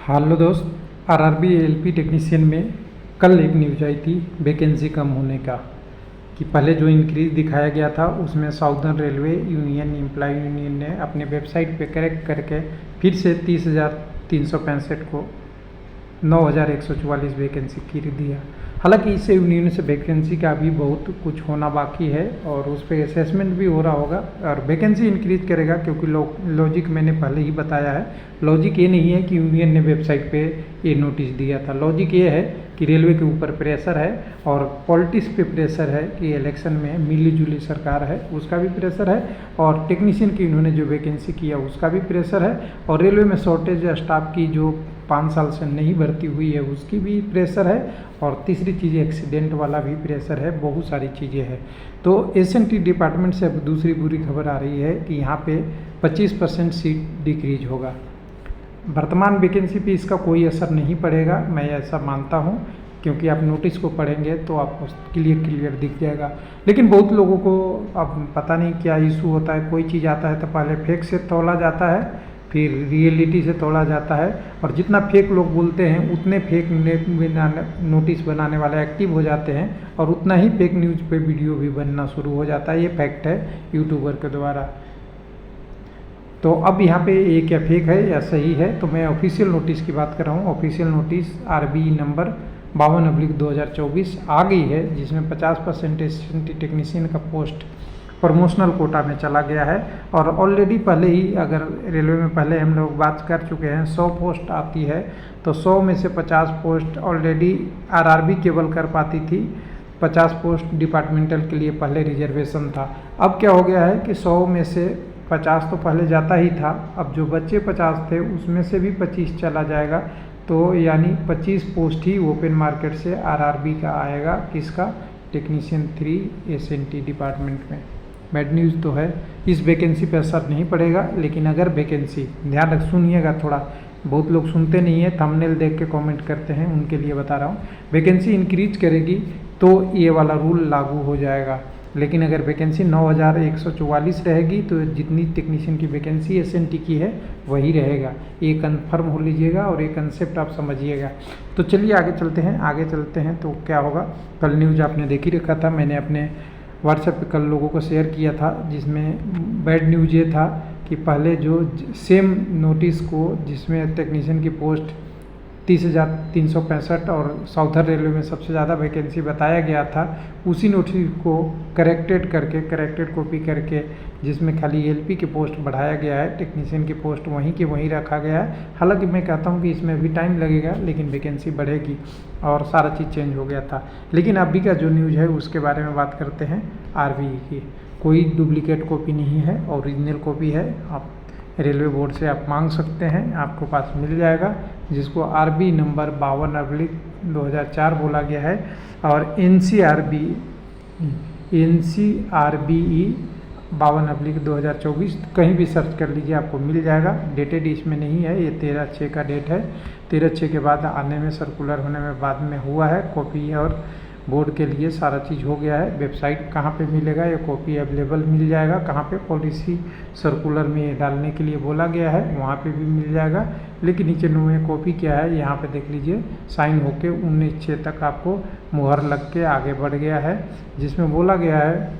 Hello दोस्त, RRB ALP technician में कल एक न्यूज आई थी वैकेंसी कम होने का। कि पहले जो इंक्रीज दिखाया गया था उसमें southern railway union employ union ने अपने वेबसाइट पे करेक्ट करके फिर से 30,365 को 9,144 वैकेंसी कर दिया। हालांकि इससे यूनियन से वैकेंसी का भी बहुत कुछ होना बाकी है और उस पर असेसमेंट भी हो रहा होगा और वैकेंसी इंक्रीज करेगा, क्योंकि लॉजिक मैंने पहले ही बताया है। लॉजिक ये नहीं है कि यूनियन ने वेबसाइट पे ये नोटिस दिया था। लॉजिक ये है कि रेलवे के ऊपर प्रेशर है और पॉलिटिक्स पे प्रेशर है कि इलेक्शन में मिली जुली सरकार है, उसका भी प्रेशर है, और टेक्नीशियन की इन्होंने जो वैकेंसी किया उसका भी प्रेशर है, और रेलवे में शॉर्टेज स्टाफ की जो 5 साल से नहीं भर्ती हुई है उसकी भी प्रेशर है, और तीसरी चीज़ एक्सीडेंट वाला भी प्रेशर है। बहुत सारी चीज़ें हैं। तो एसएनटी डिपार्टमेंट से अब दूसरी बुरी खबर आ रही है कि यहाँ पे 25% सीट डिक्रीज होगा। वर्तमान वैकेंसी पे इसका कोई असर नहीं पड़ेगा, मैं ऐसा मानता हूँ, क्योंकि आप नोटिस को पढ़ेंगे तो आपको क्लियर दिख जाएगा। लेकिन बहुत लोगों को अब पता नहीं क्या इशू होता है। कोई चीज़ आता है तो पहले फेक से तोला जाता है, फिर रियलिटी से तोड़ा जाता है, और जितना फेक लोग बोलते हैं उतने फेक नोटिस बनाने वाले एक्टिव हो जाते हैं, और उतना ही फेक न्यूज़ पे वीडियो भी बनना शुरू हो जाता है। ये फैक्ट है यूट्यूबर के द्वारा। तो अब यहाँ पे ये क्या फेक है या सही है, तो मैं ऑफिशियल नोटिस की बात कर रहा हूँ। ऑफिशियल नोटिस आरबी नंबर 52/2024 आ गई है, जिसमें 50% एसएनटी टेक्नीशियन का पोस्ट प्रमोशनल कोटा में चला गया है। और ऑलरेडी पहले ही, अगर रेलवे में पहले हम लोग बात कर चुके हैं, 100 पोस्ट आती है तो 100 में से 50 पोस्ट ऑलरेडी आरआरबी केवल कर पाती थी। 50 पोस्ट डिपार्टमेंटल के लिए पहले रिजर्वेशन था। अब क्या हो गया है कि 100 में से 50 तो पहले जाता ही था, अब जो बच्चे 50 थे उसमें से भी 25 चला जाएगा। तो यानी 25 पोस्ट ही ओपन मार्केट से आरआरबी का आएगा। किसका? टेक्नीशियन 3 एसएनटी डिपार्टमेंट में। बैड न्यूज़ तो है, इस वैकेंसी पर असर नहीं पड़ेगा। लेकिन अगर वैकेंसी, ध्यान रख सुनिएगा थोड़ा, बहुत लोग सुनते नहीं है, थंबनेल देख के कमेंट करते हैं, उनके लिए बता रहा हूँ। वैकेंसी इंक्रीज करेगी तो ये वाला रूल लागू हो जाएगा। लेकिन अगर वैकेंसी 9,144 रहेगी तो जितनी टेक्नीशियन की वैकेंसी एसएनटी की है वही रहेगा। ये कन्फर्म हो लीजिएगा और ये कंसेप्ट आप समझिएगा। तो चलिए आगे चलते हैं तो क्या होगा। कल न्यूज़ आपने देख ही रखा था, मैंने अपने व्हाट्सएप पे कल लोगों को शेयर किया था, जिसमें बैड न्यूज़ ये था कि पहले जो सेम नोटिस को, जिसमें टेक्नीशियन की पोस्ट 30,365 और साउथर्न रेलवे में सबसे ज़्यादा वैकेंसी बताया गया था, उसी नोटिस को करेक्टेड कॉपी करके, जिसमें खाली एलपी की पोस्ट बढ़ाया गया है, टेक्नीशियन की पोस्ट वहीं की वहीं रखा गया है। हालांकि मैं कहता हूं कि इसमें भी टाइम लगेगा, लेकिन वैकेंसी बढ़ेगी और सारा चीज़ चेंज हो गया था। लेकिन अभी का जो न्यूज़ है उसके बारे में बात करते हैं। आरबीई की कोई डुप्लीकेट कॉपी नहीं है, ओरिजिनल कॉपी है। आप रेलवे बोर्ड से आप मांग सकते हैं, आपको पास मिल जाएगा, जिसको आरबी नंबर 52/2004 बोला गया है। और एनसीआरबी 52/2024 कहीं भी सर्च कर लीजिए, आपको मिल जाएगा। डेटेड इसमें नहीं है, ये 13/6 का डेट है। 13/6 के बाद आने में, सर्कुलर होने में बाद में हुआ है। कॉपी और बोर्ड के लिए सारा चीज़ हो गया है। वेबसाइट कहाँ पे मिलेगा, ये कॉपी अवेलेबल मिल जाएगा कहाँ पे, पॉलिसी सर्कुलर में डालने के लिए बोला गया है, वहाँ पे भी मिल जाएगा। लेकिन नीचे में कॉपी क्या है, यहाँ पे देख लीजिए, साइन होके 19/6 तक आपको मुहर लग के आगे बढ़ गया है, जिसमें बोला गया है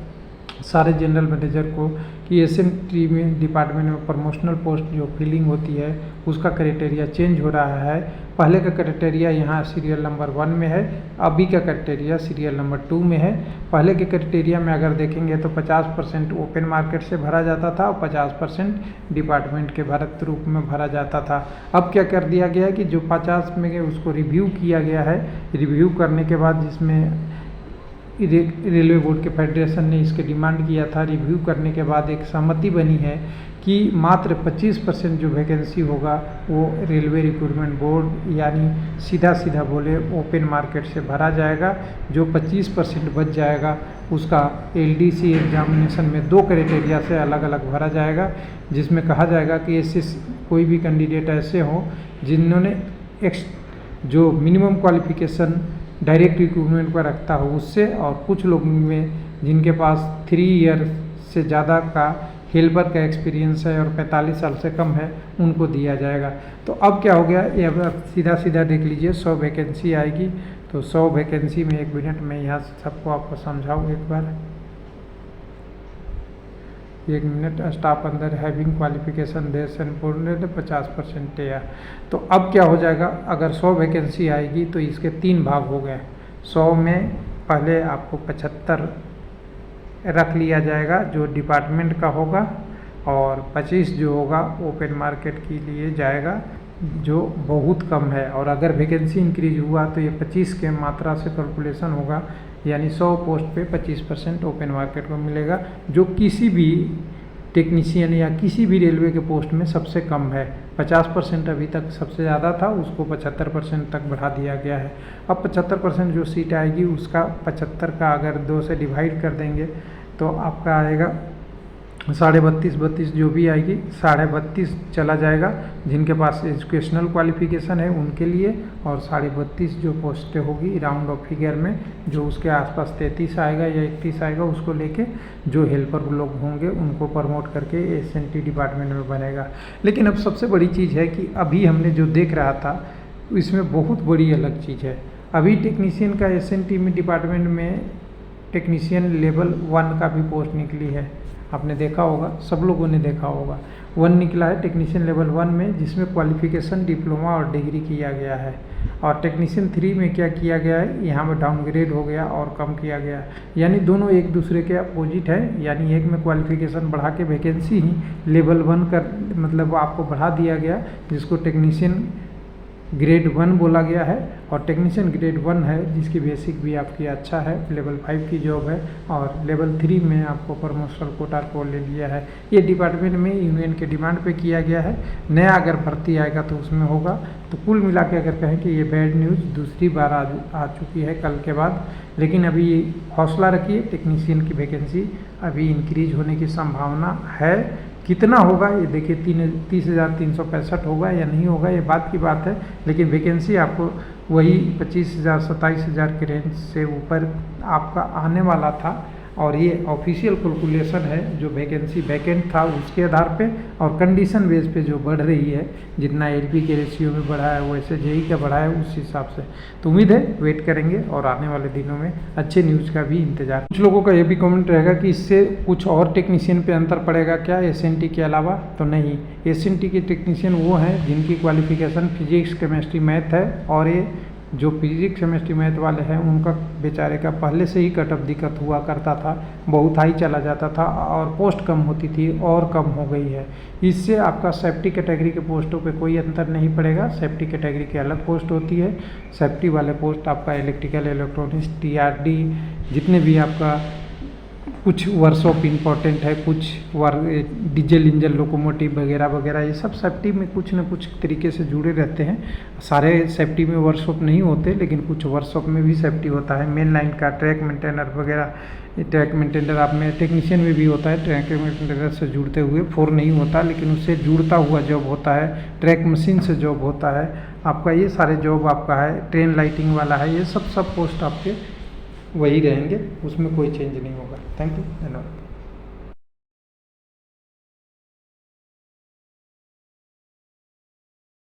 सारे जनरल मैनेजर को कि एसएनटी में डिपार्टमेंट में प्रमोशनल पोस्ट जो फिलिंग होती है उसका क्राइटेरिया चेंज हो रहा है। पहले का क्राइटेरिया यहाँ सीरियल नंबर 1 में है, अभी का क्राइटेरिया सीरियल नंबर 2 में है। पहले के क्राइटेरिया में अगर देखेंगे तो 50% ओपन मार्केट से भरा जाता था और 50% डिपार्टमेंट के भरत रूप में भरा जाता था। अब क्या कर दिया गया है कि जो 50 में उसको रिव्यू किया गया है, रिव्यू करने के बाद, जिसमें रेलवे बोर्ड के फेडरेशन ने इसके डिमांड किया था, रिव्यू करने के बाद एक सहमति बनी है कि मात्र 25% जो वैकेंसी होगा वो रेलवे रिक्रूटमेंट बोर्ड, यानी सीधा बोले ओपन मार्केट से भरा जाएगा। जो 25% बच जाएगा उसका एलडीसी एग्जामिनेशन में 2 क्राइटेरिया से अलग अलग भरा जाएगा, जिसमें कहा जाएगा कि ऐसे कोई भी कैंडिडेट ऐसे हों जिन्होंने जो मिनिमम क्वालिफिकेशन डायरेक्ट रिक्रूटमेंट पर रखता हो उससे, और कुछ लोगों में जिनके पास 3 ईयर से ज़्यादा का हेल्पर का एक्सपीरियंस है और 45 साल से कम है उनको दिया जाएगा। तो अब क्या हो गया, ये अब सीधा सीधा देख लीजिए 100 वैकेंसी आएगी। तो 100 वैकेंसी में 1 मिनट में यहाँ सबको आपको समझाऊँ एक बार, 1 मिनट। स्टाफ अंदर हैविंग क्वालिफिकेशन देश एंड 50% या। तो अब क्या हो जाएगा, अगर 100 वैकेंसी आएगी तो इसके 3 भाग हो गए। 100 में पहले आपको 75 रख लिया जाएगा जो डिपार्टमेंट का होगा, और 25 जो होगा ओपन मार्केट के लिए जाएगा जो बहुत कम है। और अगर वैकेंसी इंक्रीज हुआ तो ये 25 के मात्रा से कैलकुलेशन होगा, यानी 100 पोस्ट पे 25% ओपन मार्केट को मिलेगा, जो किसी भी टेक्नीशियन या किसी भी रेलवे के पोस्ट में सबसे कम है। 50% अभी तक सबसे ज़्यादा था, उसको 75% तक बढ़ा दिया गया है। अब 75% जो सीट आएगी उसका 75 का अगर 2 से डिवाइड कर देंगे तो आपका आएगा 32.5 जो भी आएगी 32.5 चला जाएगा जिनके पास एजुकेशनल क्वालिफिकेशन है उनके लिए, और 32.5 जो पोस्टें होगी राउंड ऑफ फिगर में जो उसके आसपास 33 आएगा या 31 आएगा, उसको लेके जो हेल्पर लोग होंगे उनको प्रमोट करके एसएनटी डिपार्टमेंट में बनेगा। लेकिन अब सबसे बड़ी चीज़ है कि अभी हमने जो देख रहा था इसमें बहुत बड़ी अलग चीज़ है। अभी टेक्नीशियन का एसएनटी में डिपार्टमेंट में टेक्नीशियन लेवल 1 का भी पोस्ट निकली है, आपने देखा होगा, सब लोगों ने देखा होगा। 1 निकला है टेक्नीशियन लेवल 1 में, जिसमें क्वालिफिकेशन डिप्लोमा और डिग्री किया गया है। और टेक्नीशियन 3 में क्या किया गया है, यहाँ पर डाउनग्रेड हो गया और कम किया गया है, यानी दोनों एक दूसरे के अपोजिट है। यानी एक में क्वालिफिकेशन बढ़ा के वैकेंसी ही लेवल 1 कर मतलब आपको बढ़ा दिया गया, जिसको टेक्नीशियन ग्रेड 1 बोला गया है, और टेक्नीशियन ग्रेड 1 है जिसकी बेसिक भी आपकी अच्छा है, लेवल 5 की जॉब है, और लेवल 3 में आपको प्रमोशनल कोटा को ले लिया है। ये डिपार्टमेंट में यूनियन के डिमांड पे किया गया है। नया अगर भर्ती आएगा तो उसमें होगा। तो कुल मिला के अगर कहें कि ये बैड न्यूज़ दूसरी बार आ चुकी है कल के बाद, लेकिन अभी हौसला रखिए, टेक्नीशियन की वैकेंसी अभी इंक्रीज होने की संभावना है। कितना होगा ये देखिए, 30,365 होगा या नहीं होगा ये बात की बात है, लेकिन वैकेंसी आपको वही 25,000 27,000 के रेंज से ऊपर आपका आने वाला था। और ये ऑफिशियल कैलकुलेशन है, जो वैकेंसी वैकेंट था उसके आधार पे और कंडीशन बेस पे जो बढ़ रही है, जितना एलपी के रेशियो में बढ़ा है वैसे जेई का बढ़ा है उस हिसाब से। तो उम्मीद है वेट करेंगे और आने वाले दिनों में अच्छे न्यूज़ का भी इंतजार। कुछ लोगों का ये भी कमेंट रहेगा कि इससे कुछ और टेक्नीशियन पे अंतर पड़ेगा क्या एसएनटी के अलावा, तो नहीं। एसएनटी के टेक्नीशियन वो हैं जिनकी क्वालिफिकेशन फिजिक्स केमिस्ट्री मैथ है, और ये जो फिजिक्स केमिस्ट्री मैथ वाले हैं उनका बेचारे का पहले से ही कट ऑफ दिक्कत हुआ करता था, बहुत हाई चला जाता था और पोस्ट कम होती थी और कम हो गई है। इससे आपका सेफ्टी कैटेगरी के पोस्टों पे कोई अंतर नहीं पड़ेगा। सेफ्टी कैटेगरी की अलग पोस्ट होती है, सेफ्टी वाले पोस्ट आपका इलेक्ट्रिकल, इलेक्ट्रॉनिक्स, टीआरडी, जितने भी आपका कुछ वर्कशॉप इंपॉर्टेंट है, कुछ डीजल इंजन लोकोमोटिव वगैरह वगैरह, ये सब सेफ्टी में कुछ न कुछ तरीके से जुड़े रहते हैं। सारे सेफ्टी में वर्कशॉप नहीं होते, लेकिन कुछ वर्कशॉप में भी सेफ्टी होता है। मेन लाइन का ट्रैक मेंटेनर वगैरह, ट्रैक मेंटेनर आप में टेक्नीशियन में भी होता है। ट्रैक मेंटेनर से जुड़ते हुए 4 नहीं होता, लेकिन उससे जुड़ता हुआ जॉब होता है। ट्रैक मशीन से जॉब होता है आपका, ये सारे जॉब आपका है। ट्रेन लाइटिंग वाला है, ये सब पोस्ट आपके वही रहेंगे, उसमें कोई चेंज नहीं होगा। थैंक यू, धन्यवाद।